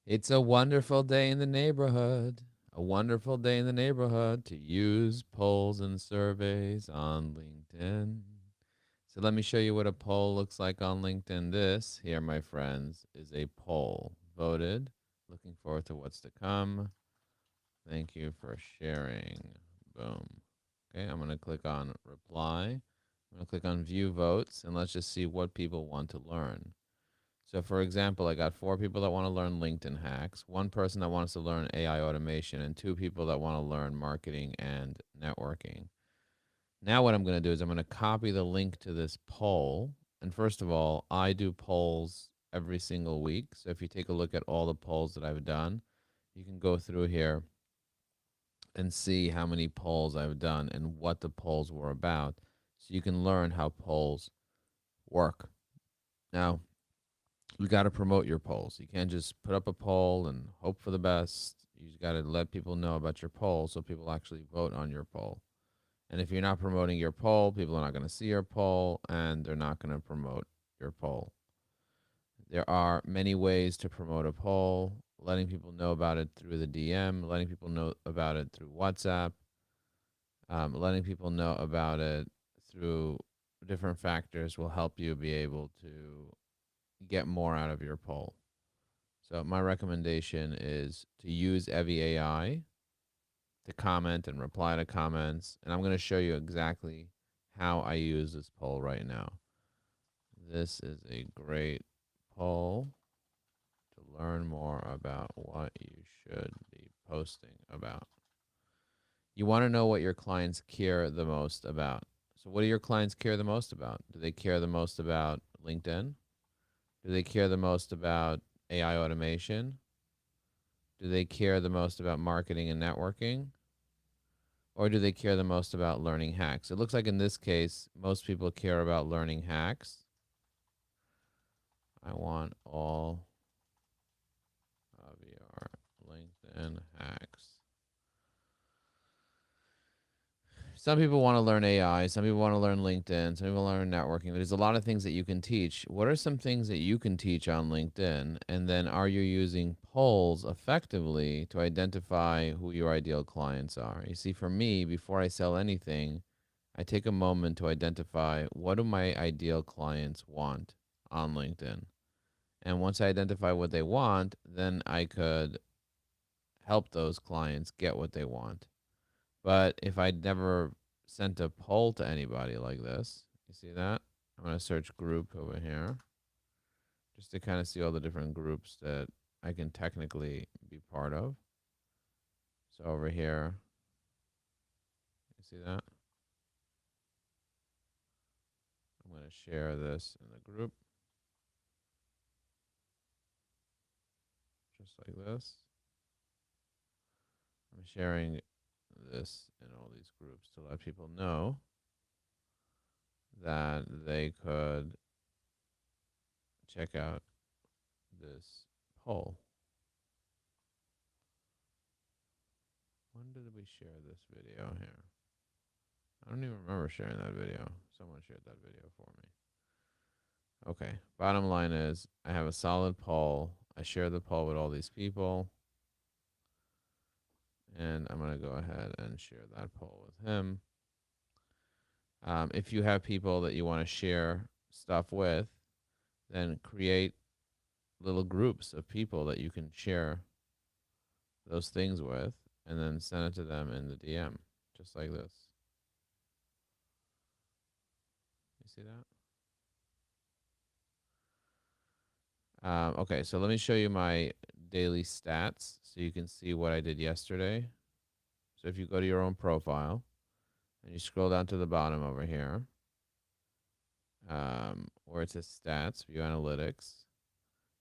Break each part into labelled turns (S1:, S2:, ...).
S1: It's a wonderful day in the neighborhood. A wonderful day in the neighborhood to use polls and surveys on LinkedIn. So let me show you what a poll looks like on LinkedIn. This here, my friends, is a poll voted. Looking forward to what's to come. Thank you for sharing. Boom. Okay, I'm going to click on reply. I'm going to click on view votes, and let's just see what people want to learn. So for example, I got 4 people that want to learn LinkedIn hacks, 1 person that wants to learn AI automation, and 2 people that want to learn marketing and networking. Now what I'm going to do is I'm going to copy the link to this poll. And first of all, I do polls every single week. So if you take a look at all the polls that I've done, you can go through here and see how many polls I've done and what the polls were about. So you can learn how polls work. Now, you got to promote your polls. You can't just put up a poll and hope for the best. You got to let people know about your poll so people actually vote on your poll. And if you're not promoting your poll, people are not going to see your poll and they're not going to promote your poll. There are many ways to promote a poll, letting people know about it through the DM, letting people know about it through WhatsApp, letting people know about it through different factors will help you be able to get more out of your poll. So my recommendation is to use Evie AI to comment and reply to comments. And I'm going to show you exactly how I use this poll right now. This is a great poll to learn more about what you should be posting about. You want to know what your clients care the most about. So what do your clients care the most about? Do they care the most about LinkedIn? Do they care the most about AI automation? Do they care the most about marketing and networking? Or do they care the most about learning hacks? It looks like in this case, most people care about learning hacks. I want all of your LinkedIn hacks. Some people want to learn AI. Some people want to learn LinkedIn. Some people learn networking. There's a lot of things that you can teach. What are some things that you can teach on LinkedIn? And then are you using polls effectively to identify who your ideal clients are? You see, for me, before I sell anything, I take a moment to identify what do my ideal clients want on LinkedIn. And once I identify what they want, then I could help those clients get what they want. But if I never sent a poll to anybody like this, you see that? I'm going to search group over here just to kind of see all the different groups that I can technically be part of. So over here, you see that? I'm going to share this in the group just like this. I'm sharing this in all these groups to let people know that they could check out this poll. When did we share this video here? I don't even remember sharing that video. Someone shared that video for me. Okay. Bottom line is I have a solid poll. I share the poll with all these people. And I'm going to go ahead and share that poll with him. If you have people that you want to share stuff with, then create little groups of people that you can share those things with and then send it to them in the DM, just like this. You see that? Okay, so let me show you my daily stats so you can see what I did yesterday. So if you go to your own profile and you scroll down to the bottom over here, where it says stats, view analytics,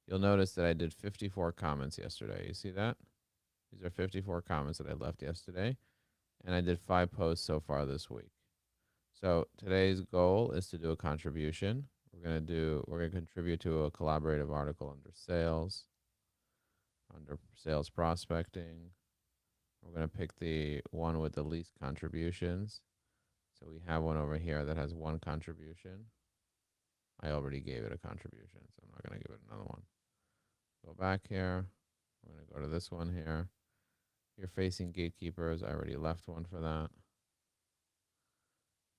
S1: you'll notice that I did 54 comments yesterday. You see that? These are 54 comments that I left yesterday. And I did 5 posts so far this week. So today's goal is to do a contribution. We're gonna contribute to a collaborative article under sales prospecting. We're gonna pick the one with the least contributions. So we have one over here that has 1 contribution. I already gave it a contribution, so I'm not gonna give it another one. Go back here. go to this one here. You're facing gatekeepers. I already left one for that.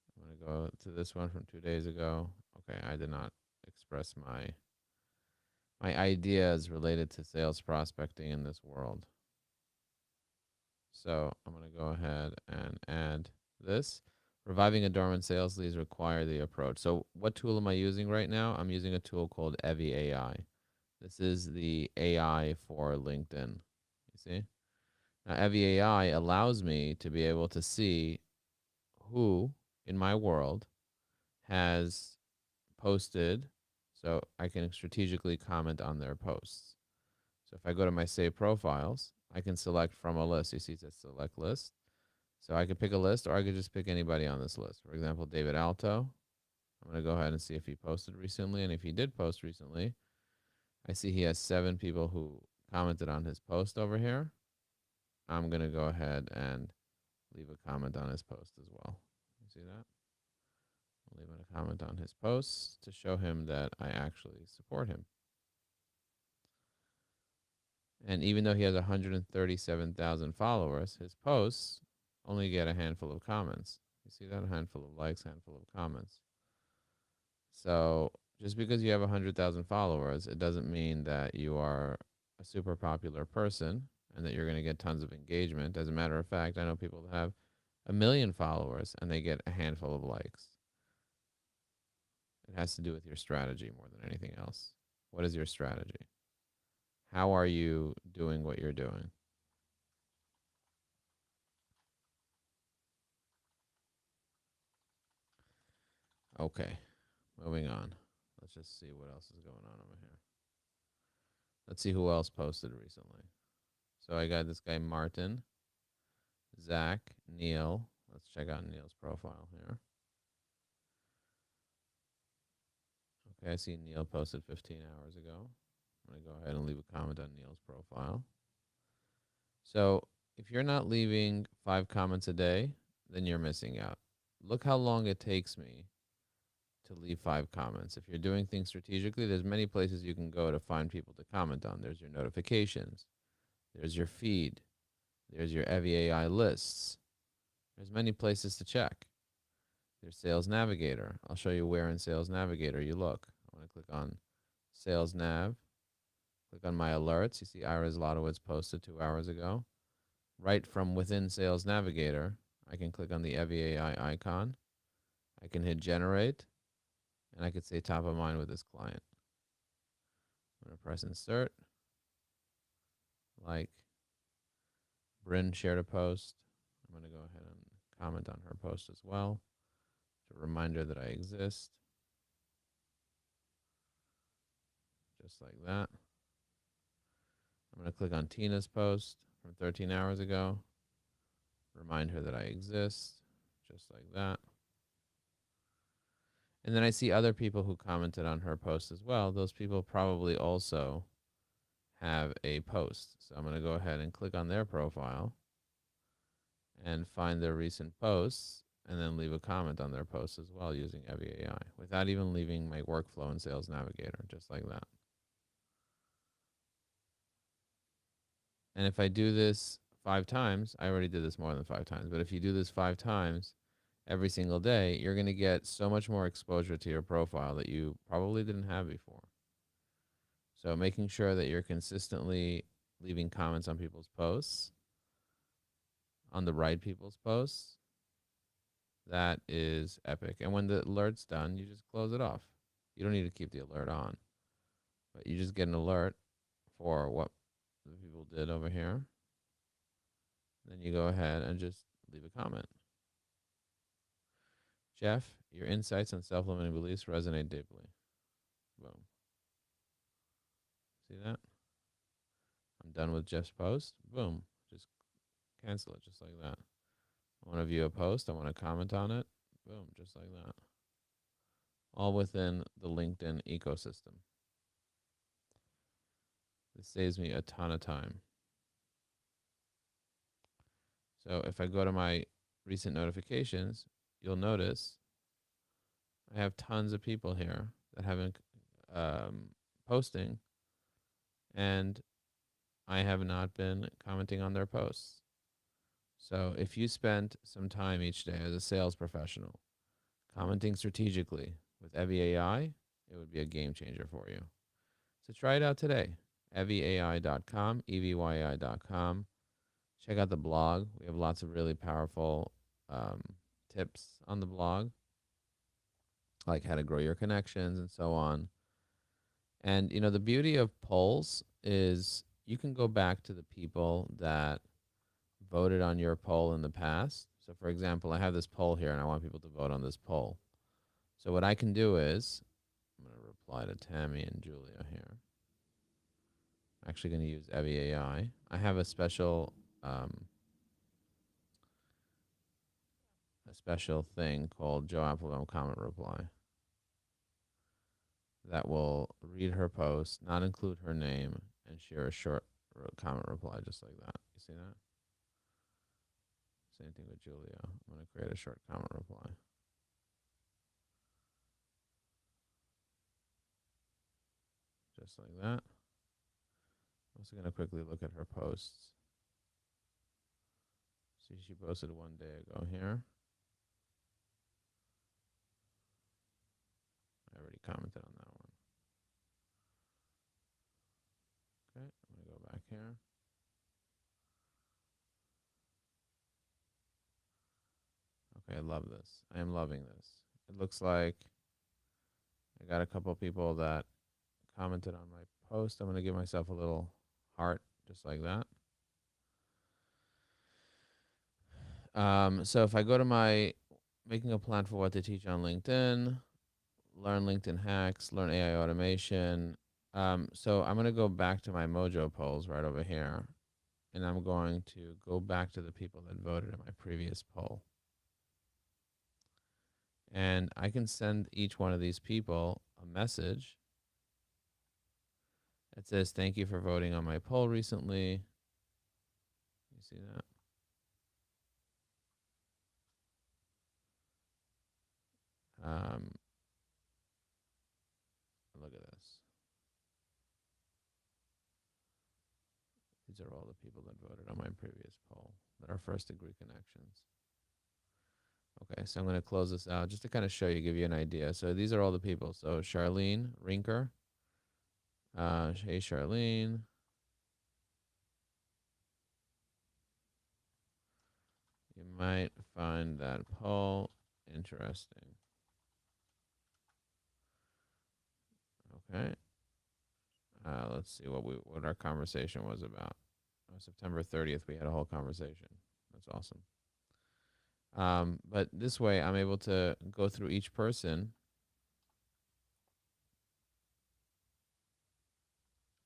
S1: I'm going to go to this one from 2 days ago. Okay, I did not express my ideas related to sales prospecting in this world. So I'm going to go ahead and add this. Reviving a dormant sales leads require the approach. So what tool am I using right now? I'm using a tool called Evie AI. This is the AI for LinkedIn. You see? Now, Evie AI allows me to be able to see who in my world has posted, so I can strategically comment on their posts. So if I go to my save profiles, I can select from a list. You see it says select list. So I could pick a list, or I could just pick anybody on this list. For example, David Alto. I'm going to go ahead and see if he posted recently. And if he did post recently, I see he has 7 people who commented on his post over here. I'm going to go ahead and leave a comment on his post as well. You see that? I'll leave a comment on his posts to show him that I actually support him. And even though he has 137,000 followers, his posts only get a handful of comments. You see that? A handful of likes, handful of comments. So just because you have 100,000 followers, it doesn't mean that you are a super popular person and that you're going to get tons of engagement. As a matter of fact, I know people that have 1 million followers and they get a handful of likes. It has to do with your strategy more than anything else. What is your strategy? How are you doing what you're doing? Okay, moving on. Let's just see what else is going on over here. Let's see who else posted recently. So I got this guy Martin, Zach, Neil. Let's check out Neil's profile here. Okay, I see Neil posted 15 hours ago. I'm going to go ahead and leave a comment on Neil's profile. So if you're not leaving 5 comments a day, then you're missing out. Look how long it takes me to leave 5 comments. If you're doing things strategically, there's many places you can go to find people to comment on. There's your notifications. There's your feed. There's your Evie AI lists. There's many places to check. There's Sales Navigator. I'll show you where in Sales Navigator you look. I'm going to click on Sales Nav. Click on my alerts. You see Ira Zlotowitz posted 2 hours ago. Right from within Sales Navigator, I can click on the Evie AI icon. I can hit generate, and I could say top of mind with this client. I'm going to press insert. Like, Bryn shared a post. I'm going to go ahead and comment on her post as well. It's a reminder that I exist. Just like that. I'm going to click on Tina's post from 13 hours ago. Remind her that I exist. Just like that. And then I see other people who commented on her post as well. Those people probably also have a post. So I'm going to go ahead and click on their profile and find their recent posts and then leave a comment on their post as well using Evie AI without even leaving my workflow in Sales Navigator, just like that. And if I do this 5 times, I already did this more than 5 times, but if you do this 5 times every single day, you're going to get so much more exposure to your profile that you probably didn't have before. So making sure that you're consistently leaving comments on people's posts, on the right people's posts, that is epic. And when the alert's done, you just close it off. You don't need to keep the alert on, but you just get an alert for what the people did over here. Then you go ahead and just leave a comment. Jeff, your insights on self-limiting beliefs resonate deeply. Boom. See that? I'm done with Jeff's post. Boom. Just cancel it just like that. I want to view a post. I want to comment on it. Boom. Just like that. All within the LinkedIn ecosystem. This saves me a ton of time. So if I go to my recent notifications, you'll notice I have tons of people here that have been posting, and I have not been commenting on their posts. So if you spent some time each day as a sales professional commenting strategically with Evie AI, it would be a game changer for you. So try it out today. EviAI.com, EVYI.com. Check out the blog. We have lots of really powerful tips on the blog, like how to grow your connections and so on. And the beauty of polls is you can go back to the people that voted on your poll in the past. So for example, I have this poll here and I want people to vote on this poll. So what I can do is I'm going to reply to Tammy and Julia here. I'm actually going to use Evie AI. I have a special thing called Joe Apfelbaum comment reply that will read her post, not include her name, and share a short comment reply just like that. You see that? Same thing with Julia. I'm going to create a short comment reply. Just like that. I'm also going to quickly look at her posts. See, she posted one day ago here. I already commented on that one. Okay, I'm going to go back here. Okay, I love this. I am loving this. It looks like I got a couple people that commented on my post. I'm going to give myself a little heart just like that. So if I go to my making a plan for what to teach on LinkedIn, learn LinkedIn hacks, learn AI automation. So I'm going to go back to my Mojo polls right over here. And I'm going to go back to the people that voted in my previous poll. And I can send each one of these people a message that says, thank you for voting on my poll recently. You see that? Look at this. These are all the people that voted on my previous poll that are first degree connections. Okay, so I'm going to close this out just to kind of show you, give you an idea. So these are all the people. So Charlene Rinker. Hey, Charlene. You might find that poll interesting. Okay. Let's see what our conversation was about. September 30th, we had a whole conversation. That's awesome. But this way, I'm able to go through each person.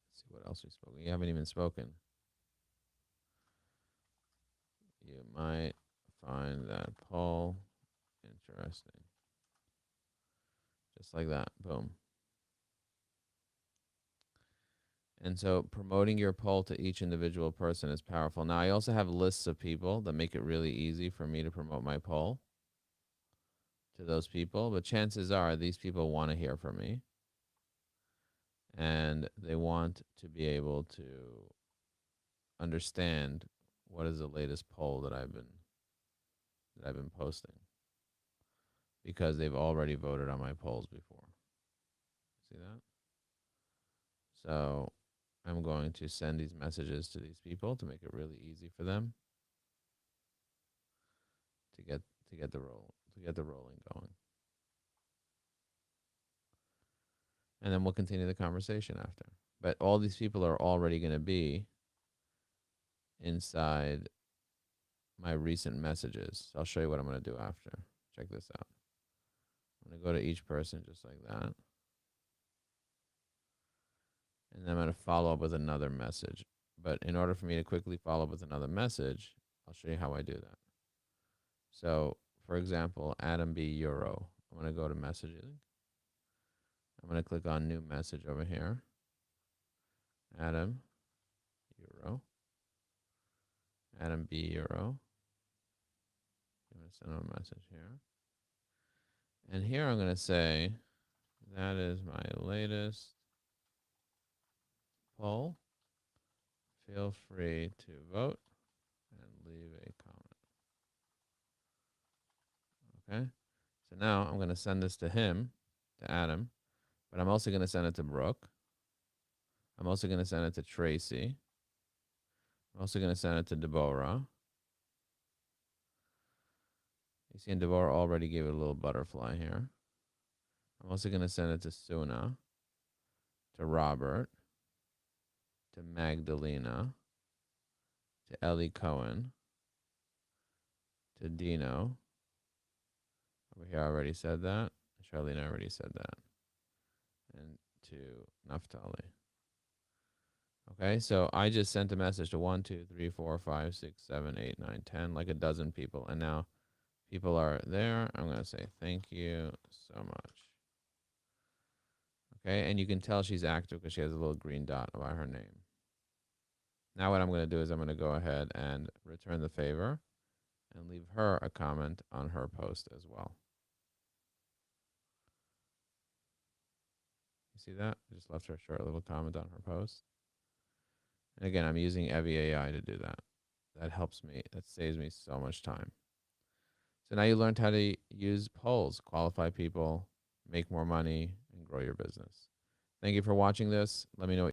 S1: Let's see what else we spoke. You haven't even spoken. You might find that poll interesting. Just like that. Boom. And so promoting your poll to each individual person is powerful. Now, I also have lists of people that make it really easy for me to promote my poll to those people. But chances are these people want to hear from me. And they want to be able to understand what is the latest poll that I've been posting, because they've already voted on my polls before. See that? So I'm going to send these messages to these people to make it really easy for them to get the rolling going. And then we'll continue the conversation after. But all these people are already going to be inside my recent messages. So I'll show you what I'm going to do after. Check this out. I'm going to go to each person just like that. And then I'm going to follow up with another message. But in order for me to quickly follow up with another message, I'll show you how I do that. So, for example, Adam B. Euro. I'm going to go to messaging. I'm going to click on new message over here. Adam Euro. Adam B. Euro. I'm going to send him a message here. And here I'm going to say, that is my latest poll. Feel free to vote and leave a comment. Okay. So now I'm going to send this to him, to Adam, but I'm also going to send it to Brooke. I'm also going to send it to Tracy. I'm also going to send it to Deborah. You see, and Deborah already gave it a little butterfly here. I'm also going to send it to Suna, to Robert, to Magdalena, to Ellie Cohen, to Dino. Over here, I already said that. Charlene already said that. And to Naftali. Okay, so I just sent a message to 1, 2, 3, 4, 5, 6, 7, 8, 9, 10, like a dozen people. And now people are there. I'm going to say thank you so much. Okay, and you can tell she's active because she has a little green dot by her name. Now what I'm going to do is I'm going to go ahead and return the favor and leave her a comment on her post as well. You see that? I just left her a short little comment on her post. And again, I'm using Evie AI to do that. That helps me. That saves me so much time. So now you learned how to use polls, qualify people, make more money, and grow your business. Thank you for watching this. Let me know what